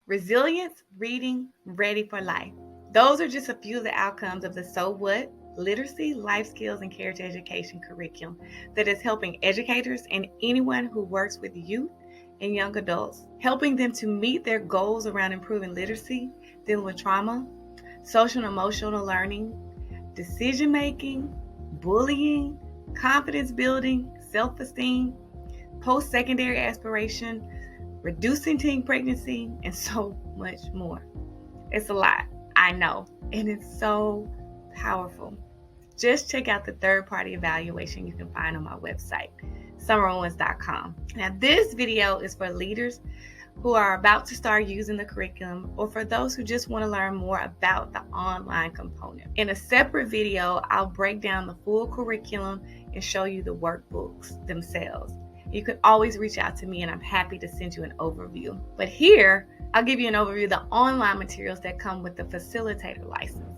Resilience, reading, ready for life. Those are just a few of the outcomes of the So What? Literacy, life skills, and character education curriculum that is helping educators and anyone who works with youth and young adults, helping them to meet their goals around improving literacy, dealing with trauma, social and emotional learning, decision making, bullying, confidence building, self esteem, post secondary aspiration, reducing teen pregnancy, and so much more. It's a lot, I know, and it's so powerful. Just check out the third-party evaluation you can find on my website, summerowens.com. Now, this video is for leaders who are about to start using the curriculum, or for those who just want to learn more about the online component. In a separate video, I'll break down the full curriculum and show you the workbooks themselves. You can always reach out to me and I'm happy to send you an overview. But here, I'll give you an overview of the online materials that come with the facilitator license.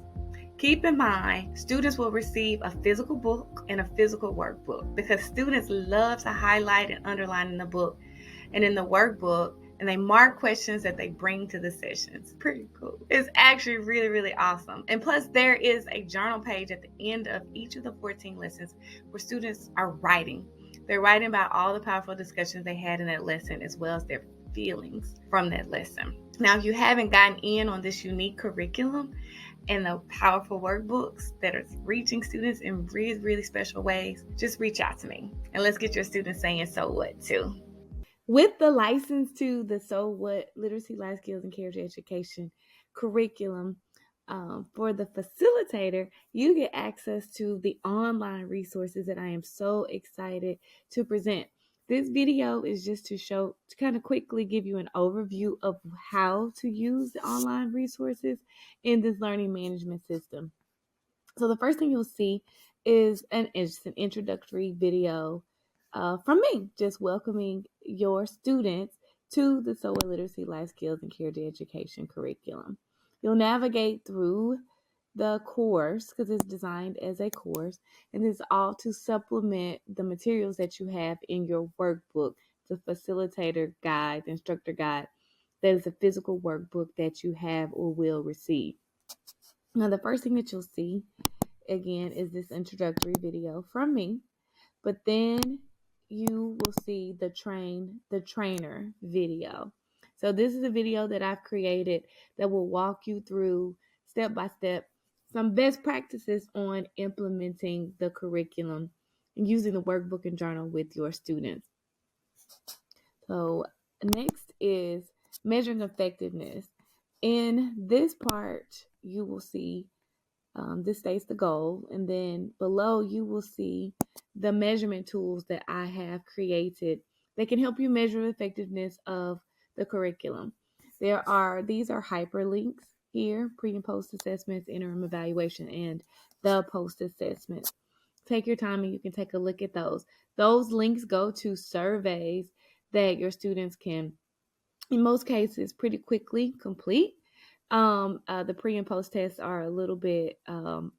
Keep in mind, students will receive a physical book and a physical workbook because students love to highlight and underline in the book and in the workbook, and they mark questions that they bring to the sessions. Pretty cool. It's actually really, really awesome. And plus, there is a journal page at the end of each of the 14 lessons where students are writing. They're writing about all the powerful discussions they had in that lesson, as well as their feelings from that lesson. Now, if you haven't gotten in on this unique curriculum and the powerful workbooks that are reaching students in really, really special ways, just reach out to me and let's get your students saying so what too. With the license to the So What? Literacy, Life Skills, and Character Education curriculum, for the facilitator, you get access to the online resources that I am so excited to present. This video is just to kind of quickly give you an overview of how to use the online resources in this learning management system. So the first thing you'll see is an introductory video from me, just welcoming your students to the So What? Literacy, Life Skills, and Character Education curriculum. You'll navigate through the course because it's designed as a course, and it's all to supplement the materials that you have in your workbook, the facilitator guide, the instructor guide. That is a physical workbook that you have or will receive. Now, the first thing that you'll see, again, is this introductory video from me, but then you will see the trainer video. So this is a video that I've created that will walk you through step by step some best practices on implementing the curriculum and using the workbook and journal with your students. So next is measuring effectiveness. In this part, you will see this states the goal, and then below you will see the measurement tools that I have created that can help you measure the effectiveness of the curriculum. These are hyperlinks here: pre and post assessments, interim evaluation, and the post assessment. Take your time and you can take a look at those. Those links go to surveys that your students can, in most cases, pretty quickly complete. The pre and post tests are a little bit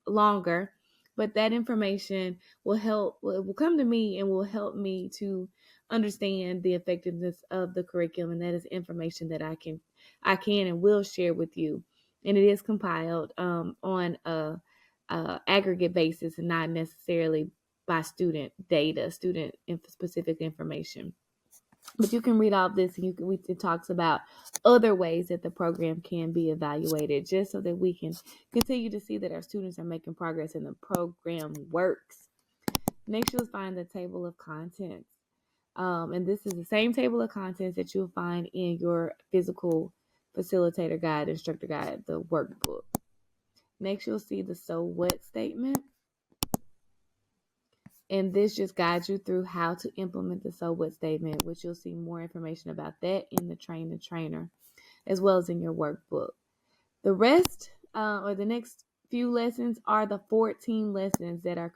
longer, but that information will come to me and will help me to understand the effectiveness of the curriculum. And that is information that I can and will share with you. And it is compiled on a aggregate basis and not necessarily by student data, student specific information. But you can read all this, and it talks about other ways that the program can be evaluated, just so that we can continue to see that our students are making progress and the program works. Next, you'll find the table of contents. And this is the same table of contents that you'll find in your physical facilitator guide, instructor guide, the workbook. Next, you'll see the So What? Statement. And this just guides you through how to implement the So What? Statement, which you'll see more information about that in the Train the Trainer, as well as in your workbook. The rest, or the next few lessons, are the 14 lessons that are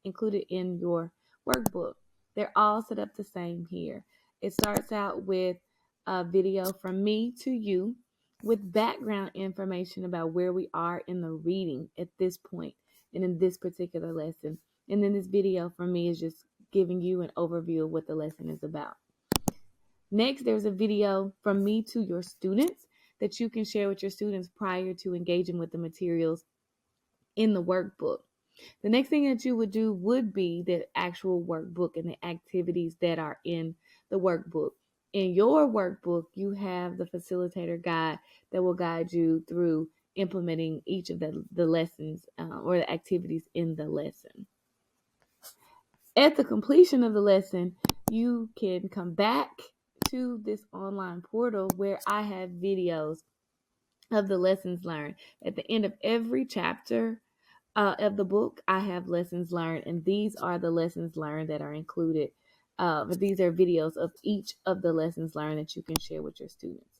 included in your workbook. They're all set up the same here. It starts out with a video from me to you with background information about where we are in the reading at this point and in this particular lesson. And then this video from me is just giving you an overview of what the lesson is about. Next, there's a video from me to your students that you can share with your students prior to engaging with the materials in the workbook. The next thing that you would do would be the actual workbook and the activities that are in the workbook. In your workbook, you have the facilitator guide that will guide you through implementing each of the lessons or the activities in the lesson. At the completion of the lesson, you can come back to this online portal where I have videos of the lessons learned. At the end of every chapter of the book, I have lessons learned, and these are the lessons learned that are included. These are videos of each of the lessons learned that you can share with your students.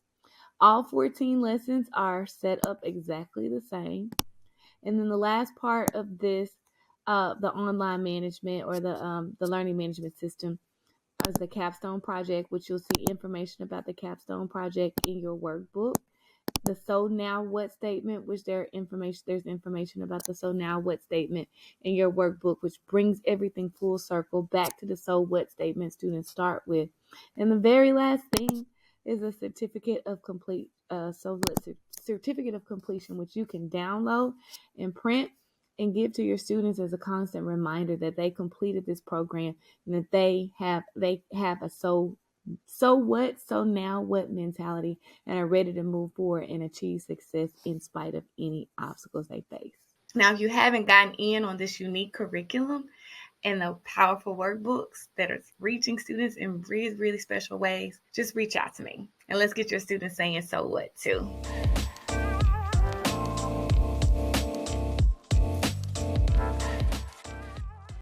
All 14 lessons are set up exactly the same. And then the last part of this, the online management or the learning management system, is the capstone project, which you'll see information about the capstone project in your workbook. The so now what statement, which there's information about the so now what statement in your workbook, which brings everything full circle back to the so what statement students start with. And the very last thing is a certificate of certificate of completion, which you can download and print and give to your students as a constant reminder that they completed this program and that they have a so now what mentality and are ready to move forward and achieve success in spite of any obstacles they face. Now, if you haven't gotten in on this unique curriculum and the powerful workbooks that are reaching students in really, really special ways, just reach out to me and let's get your students saying so what too.